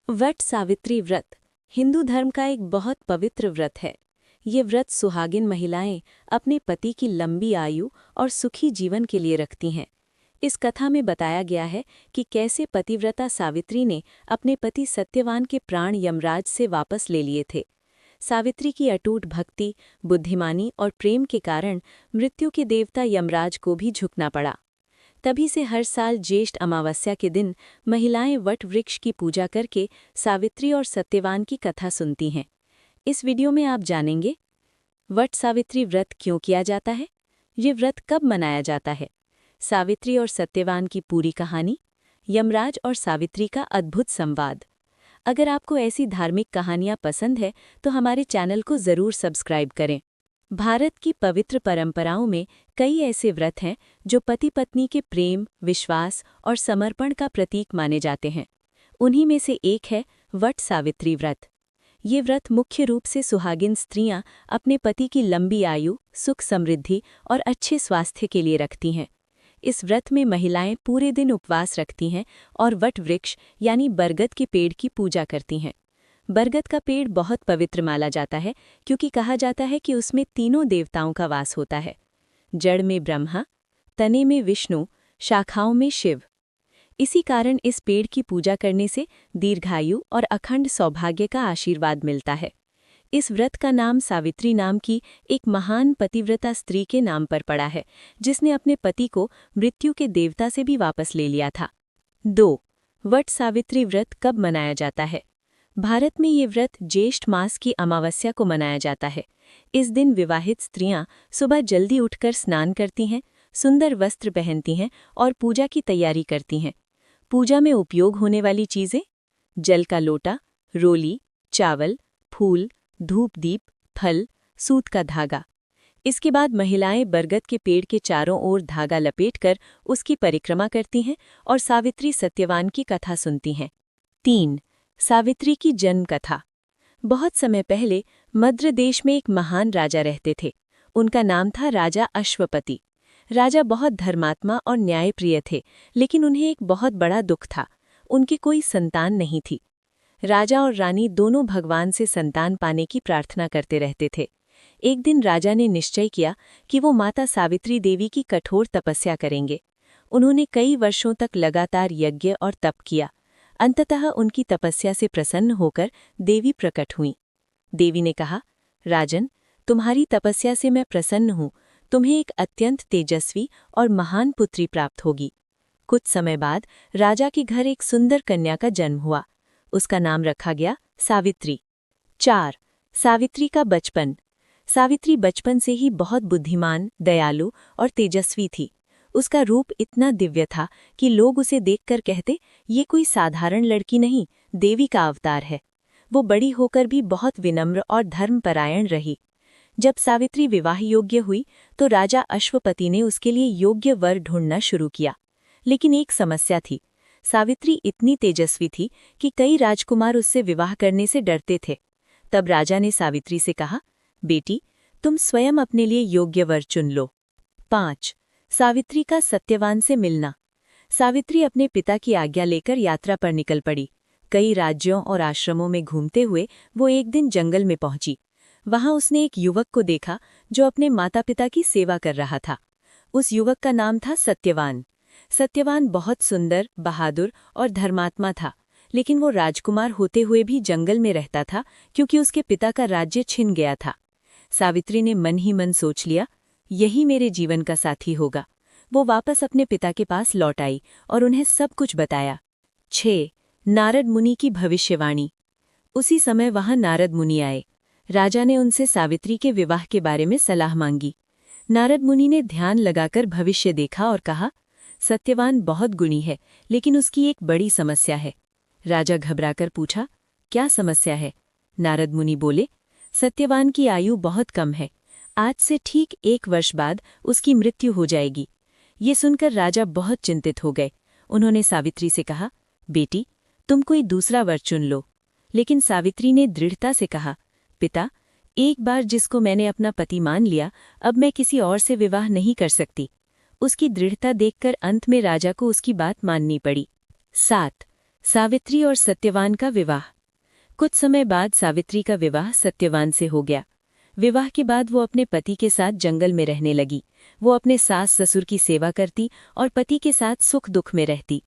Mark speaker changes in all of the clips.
Speaker 1: वट सावित्री व्रत हिंदू धर्म का एक बहुत पवित्र व्रत है। ये व्रत सुहागिन महिलाएं अपने पति की लंबी आयु और सुखी जीवन के लिए रखती हैं। इस कथा में बताया गया है कि कैसे पतिव्रता सावित्री ने अपने पति सत्यवान के प्राण यमराज से वापस ले लिए थे। सावित्री की अटूट भक्ति, बुद्धिमानी और प्रेम के कारण मृत्यु के देवता यमराज को भी झुकना पड़ा। तभी से हर साल ज्येष्ठ अमावस्या के दिन महिलाएं वट वृक्ष की पूजा करके सावित्री और सत्यवान की कथा सुनती हैं। इस वीडियो में आप जानेंगे वट सावित्री व्रत क्यों किया जाता है, ये व्रत कब मनाया जाता है, सावित्री और सत्यवान की पूरी कहानी, यमराज और सावित्री का अद्भुत संवाद। अगर आपको ऐसी धार्मिक कहानियां पसंद है तो हमारे चैनल को जरूर सब्सक्राइब करें। भारत की पवित्र परंपराओं में कई ऐसे व्रत हैं जो पति पत्नी के प्रेम, विश्वास और समर्पण का प्रतीक माने जाते हैं। उन्हीं में से एक है वट सावित्री व्रत। ये व्रत मुख्य रूप से सुहागिन स्त्रियां अपने पति की लंबी आयु, सुख समृद्धि और अच्छे स्वास्थ्य के लिए रखती हैं। इस व्रत में महिलाएं पूरे दिन उपवास रखती हैं और वट वृक्ष यानी बरगद के पेड़ की पूजा करती हैं। बरगद का पेड़ बहुत पवित्र माना जाता है क्योंकि कहा जाता है कि उसमें तीनों देवताओं का वास होता है। जड़ में ब्रह्मा, तने में विष्णु, शाखाओं में शिव। इसी कारण इस पेड़ की पूजा करने से दीर्घायु और अखंड सौभाग्य का आशीर्वाद मिलता है। इस व्रत का नाम सावित्री नाम की एक महान पतिव्रता स्त्री के नाम पर पड़ा है, जिसने अपने पति को मृत्यु के देवता से भी वापस ले लिया था। 2. वट सावित्री व्रत कब मनाया जाता है? भारत में ये व्रत ज्येष्ठ मास की अमावस्या को मनाया जाता है। इस दिन विवाहित स्त्रियां सुबह जल्दी उठकर स्नान करती हैं, सुंदर वस्त्र पहनती हैं और पूजा की तैयारी करती हैं। पूजा में उपयोग होने वाली चीज़ें: जल का लोटा, रोली, चावल, फूल, धूप दीप, फल, सूत का धागा। इसके बाद महिलाएं बरगद के पेड़ के चारों ओर धागा लपेटकर उसकी परिक्रमा करती हैं और सावित्री सत्यवान की कथा सुनती हैं। 3. सावित्री की जन्म कथा। बहुत समय पहले मद्र देश में एक महान राजा रहते थे। उनका नाम था राजा अश्वपति। राजा बहुत धर्मात्मा और न्यायप्रिय थे, लेकिन उन्हें एक बहुत बड़ा दुख था। उनकी कोई संतान नहीं थी। राजा और रानी दोनों भगवान से संतान पाने की प्रार्थना करते रहते थे। एक दिन राजा ने निश्चय किया कि वो माता सावित्री देवी की कठोर तपस्या करेंगे। उन्होंने कई वर्षों तक लगातार यज्ञ और तप किया। अंततः उनकी तपस्या से प्रसन्न होकर देवी प्रकट हुईं। देवी ने कहा, राजन, तुम्हारी तपस्या से मैं प्रसन्न हूँ। तुम्हें एक अत्यंत तेजस्वी और महान पुत्री प्राप्त होगी। कुछ समय बाद राजा के घर एक सुंदर कन्या का जन्म हुआ। उसका नाम रखा गया सावित्री। 4. सावित्री का बचपन। सावित्री बचपन से ही बहुत बुद्धिमान, दयालु और तेजस्वी थी। उसका रूप इतना दिव्य था कि लोग उसे देखकर कहते, ये कोई साधारण लड़की नहीं, देवी का अवतार है। वो बड़ी होकर भी बहुत विनम्र और धर्मपरायण रही। जब सावित्री विवाह योग्य हुई तो राजा अश्वपति ने उसके लिए योग्य वर ढूंढना शुरू किया। लेकिन एक समस्या थी। सावित्री इतनी तेजस्वी थी कि कई राजकुमार उससे विवाह करने से डरते थे। तब राजा ने सावित्री से कहा, बेटी, तुम स्वयं अपने लिए योग्य वर चुन लो। 5. सावित्री का सत्यवान से मिलना। सावित्री अपने पिता की आज्ञा लेकर यात्रा पर निकल पड़ी। कई राज्यों और आश्रमों में घूमते हुए वो एक दिन जंगल में पहुंची। वहां उसने एक युवक को देखा जो अपने माता पिता की सेवा कर रहा था। उस युवक का नाम था सत्यवान। सत्यवान बहुत सुंदर, बहादुर और धर्मात्मा था, लेकिन वो राजकुमार होते हुए भी जंगल में रहता था क्योंकि उसके पिता का राज्य छिन गया था। सावित्री ने मन ही मन सोच लिया, यही मेरे जीवन का साथी होगा। वो वापस अपने पिता के पास लौट आई और उन्हें सब कुछ बताया। 6. नारद मुनि की भविष्यवाणी। उसी समय वहां नारद मुनि आए। राजा ने उनसे सावित्री के विवाह के बारे में सलाह मांगी। नारद मुनि ने ध्यान लगाकर भविष्य देखा और कहा, सत्यवान बहुत गुणी है, लेकिन उसकी एक बड़ी समस्या है। राजा घबराकर पूछा, क्या समस्या है? नारद मुनि बोले, सत्यवान की आयु बहुत कम है। आज से ठीक 1 वर्ष बाद उसकी मृत्यु हो जाएगी। ये सुनकर राजा बहुत चिंतित हो गए। उन्होंने सावित्री से कहा, बेटी, तुम कोई दूसरा वर चुन लो। लेकिन सावित्री ने दृढ़ता से कहा, पिता, एक बार जिसको मैंने अपना पति मान लिया, अब मैं किसी और से विवाह नहीं कर सकती। उसकी दृढ़ता देखकर अंत में राजा को उसकी बात माननी पड़ी। 7. सावित्री और सत्यवान का विवाह। कुछ समय बाद सावित्री का विवाह सत्यवान से हो गया। विवाह के बाद वो अपने पति के साथ जंगल में रहने लगी। वो अपने सास ससुर की सेवा करती और पति के साथ सुख दुख में रहती।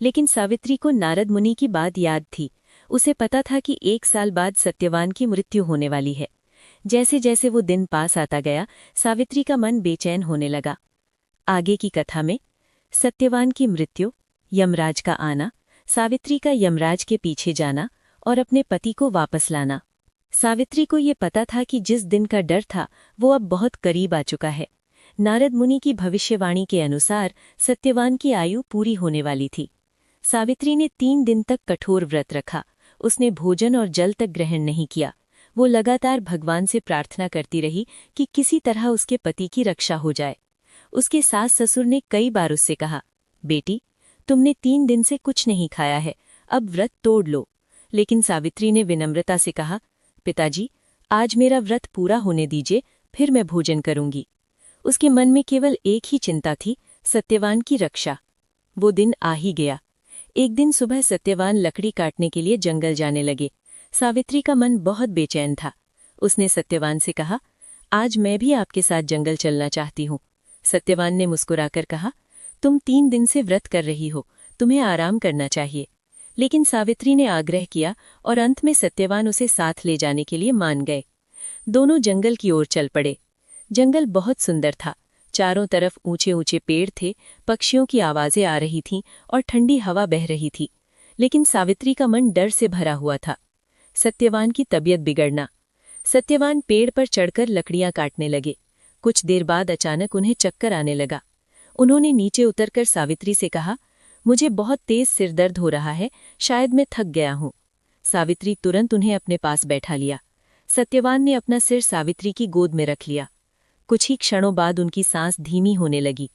Speaker 1: लेकिन सावित्री को नारद मुनि की बात याद थी। उसे पता था कि 1 साल बाद सत्यवान की मृत्यु होने वाली है। जैसे जैसे वो दिन पास आता गया, सावित्री का मन बेचैन होने लगा। आगे की कथा में सत्यवान की मृत्यु, यमराज का आना, सावित्री का यमराज के पीछे जाना और अपने पति को वापस लाना। सावित्री को ये पता था कि जिस दिन का डर था वो अब बहुत करीब आ चुका है। नारद मुनि की भविष्यवाणी के अनुसार सत्यवान की आयु पूरी होने वाली थी। सावित्री ने 3 दिन तक कठोर व्रत रखा। उसने भोजन और जल तक ग्रहण नहीं किया। वो लगातार भगवान से प्रार्थना करती रही कि किसी तरह उसके पति की रक्षा हो जाए। उसके सास ससुर ने कई बार उससे कहा, बेटी, तुमने 3 दिन से कुछ नहीं खाया है, अब व्रत तोड़ लो। लेकिन सावित्री ने विनम्रता से कहा, पिताजी, आज मेरा व्रत पूरा होने दीजिए, फिर मैं भोजन करूंगी। उसके मन में केवल एक ही चिंता थी, सत्यवान की रक्षा। वो दिन आ ही गया। एक दिन सुबह सत्यवान लकड़ी काटने के लिए जंगल जाने लगे। सावित्री का मन बहुत बेचैन था। उसने सत्यवान से कहा, आज मैं भी आपके साथ जंगल चलना चाहती हूँ। सत्यवान ने मुस्कुराकर कहा, तुम 3 दिन से व्रत कर रही हो, तुम्हें आराम करना चाहिए। लेकिन सावित्री ने आग्रह किया और अंत में सत्यवान उसे साथ ले जाने के लिए मान गए। दोनों जंगल की ओर चल पड़े। जंगल बहुत सुंदर था। चारों तरफ ऊंचे ऊंचे पेड़ थे, पक्षियों की आवाजें आ रही थीं और ठंडी हवा बह रही थी। लेकिन सावित्री का मन डर से भरा हुआ था। सत्यवान की तबीयत बिगड़ना। सत्यवान पेड़ पर चढ़कर लकड़ियां काटने लगे। कुछ देर बाद अचानक उन्हें चक्कर आने लगा। उन्होंने नीचे उतरकर सावित्री से कहा, मुझे बहुत तेज सिरदर्द हो रहा है, शायद मैं थक गया हूं। सावित्री तुरंत उन्हें अपने पास बैठा लिया। सत्यवान ने अपना सिर सावित्री की गोद में रख लिया। कुछ ही क्षणों बाद उनकी सांस धीमी होने लगी।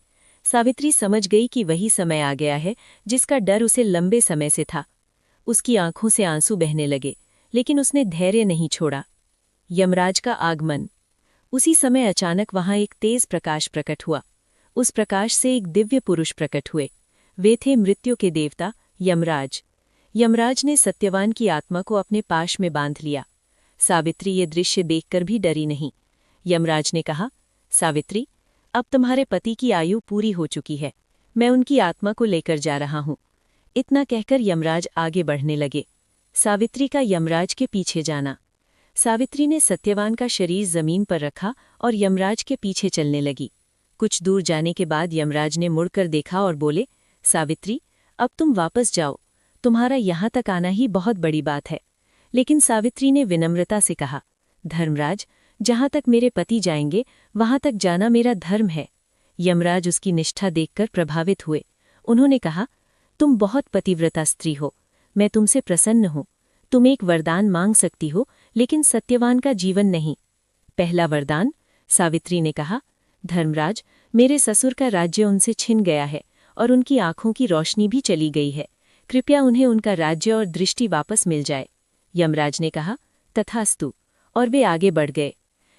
Speaker 1: सावित्री समझ गई कि वही समय आ गया है जिसका डर उसे लंबे समय से था। उसकी आंखों से आंसू बहने लगे, लेकिन उसने धैर्य नहीं छोड़ा। यमराज का आगमन। उसी समय अचानक वहां एक तेज प्रकाश प्रकट हुआ। उस प्रकाश से एक दिव्य पुरुष प्रकट हुए। वे थे मृत्यु के देवता यमराज। यमराज ने सत्यवान की आत्मा को अपने पाश में बांध लिया। सावित्री ये दृश्य देखकर भी डरी नहीं। यमराज ने कहा, सावित्री, अब तुम्हारे पति की आयु पूरी हो चुकी है, मैं उनकी आत्मा को लेकर जा रहा हूं। इतना कहकर यमराज आगे बढ़ने लगे। सावित्री का यमराज के पीछे जाना। सावित्री ने सत्यवान का शरीर जमीन पर रखा और यमराज के पीछे चलने लगी। कुछ दूर जाने के बाद यमराज ने मुड़कर देखा और बोले, सावित्री, अब तुम वापस जाओ, तुम्हारा यहां तक आना ही बहुत बड़ी बात है। लेकिन सावित्री ने विनम्रता से कहा, धर्मराज, जहां तक मेरे पति जाएंगे वहां तक जाना मेरा धर्म है। यमराज उसकी निष्ठा देखकर प्रभावित हुए। उन्होंने कहा, तुम बहुत पतिव्रता स्त्री हो, मैं तुमसे प्रसन्न हूं। तुम एक वरदान मांग सकती हो, लेकिन सत्यवान का जीवन नहीं। पहला वरदान, सावित्री ने कहा, धर्मराज, मेरे ससुर का राज्य उनसे छिन गया है और उनकी आंखों की रोशनी भी चली गई है। कृपया उन्हें उनका राज्य और दृष्टि वापस मिल जाए। यमराज ने कहा, तथास्तु, और वे आगे बढ़ गए।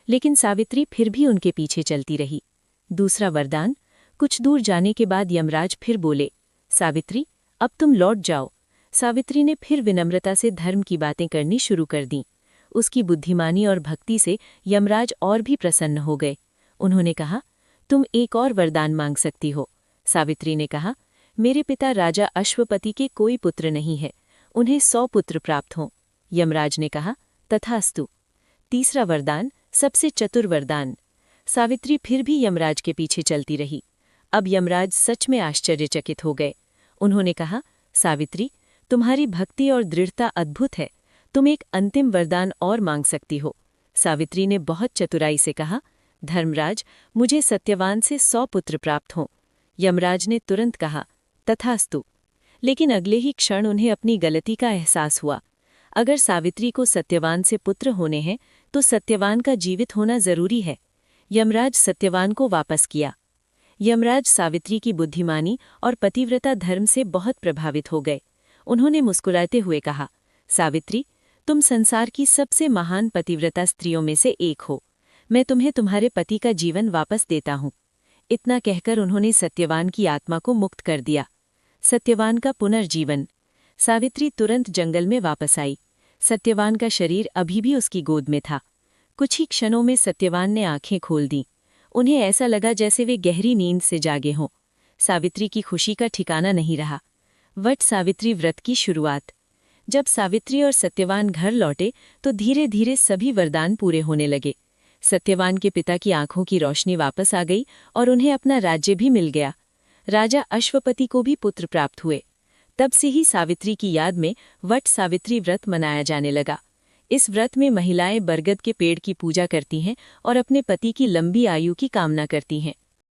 Speaker 1: लेकिन सावित्री फिर भी उनके पीछे चलती रही। दूसरा वरदान। कुछ दूर जाने के बाद यमराज फिर बोले, सावित्री, अब तुम लौट जाओ। सावित्री ने फिर विनम्रता से धर्म की बातें करनी शुरू कर दीं। उसकी बुद्धिमानी और भक्ति से यमराज और भी प्रसन्न हो गए। उन्होंने कहा, तुम एक और वरदान मांग सकती हो। सावित्री ने कहा, मेरे पिता राजा अश्वपति के कोई पुत्र नहीं है, उन्हें 100 पुत्र प्राप्त हों। यमराज ने कहा, तथास्तु। तीसरा वरदान, सबसे चतुर वरदान। सावित्री फिर भी यमराज के पीछे चलती रही। अब यमराज सच में आश्चर्यचकित हो गए। उन्होंने कहा, सावित्री, तुम्हारी भक्ति और दृढ़ता अद्भुत है, तुम एक अंतिम वरदान और मांग सकती हो। सावित्री ने बहुत चतुराई से कहा, धर्मराज, मुझे सत्यवान से 100 पुत्र प्राप्त हों। यमराज ने तुरंत कहा, तथास्तु। लेकिन अगले ही क्षण उन्हें अपनी गलती का एहसास हुआ। अगर सावित्री को सत्यवान से पुत्र होने हैं तो सत्यवान का जीवित होना जरूरी है। यमराज सत्यवान को वापस किया। यमराज सावित्री की बुद्धिमानी और पतिव्रता धर्म से बहुत प्रभावित हो गए। उन्होंने मुस्कुराते हुए कहा, सावित्री, तुम संसार की सबसे महान पतिव्रता स्त्रियों में से एक हो। मैं तुम्हें तुम्हारे पति का जीवन वापस देता हूँ। इतना कहकर उन्होंने सत्यवान की आत्मा को मुक्त कर दिया। सत्यवान का पुनर्जीवन। सावित्री तुरंत जंगल में वापस आई। सत्यवान का शरीर अभी भी उसकी गोद में था। कुछ ही क्षणों में सत्यवान ने आंखें खोल दी। उन्हें ऐसा लगा जैसे वे गहरी नींद से जागे हों। सावित्री की खुशी का ठिकाना नहीं रहा। वट सावित्री व्रत की शुरुआत। जब सावित्री और सत्यवान घर लौटे तो धीरे धीरे सभी वरदान पूरे होने लगे। सत्यवान के पिता की आंखों की रोशनी वापस आ गई और उन्हें अपना राज्य भी मिल गया। राजा अश्वपति को भी पुत्र प्राप्त हुए। तब से ही सावित्री की याद में वट सावित्री व्रत मनाया जाने लगा। इस व्रत में महिलाएं बरगद के पेड़ की पूजा करती हैं और अपने पति की लंबी आयु की कामना करती हैं।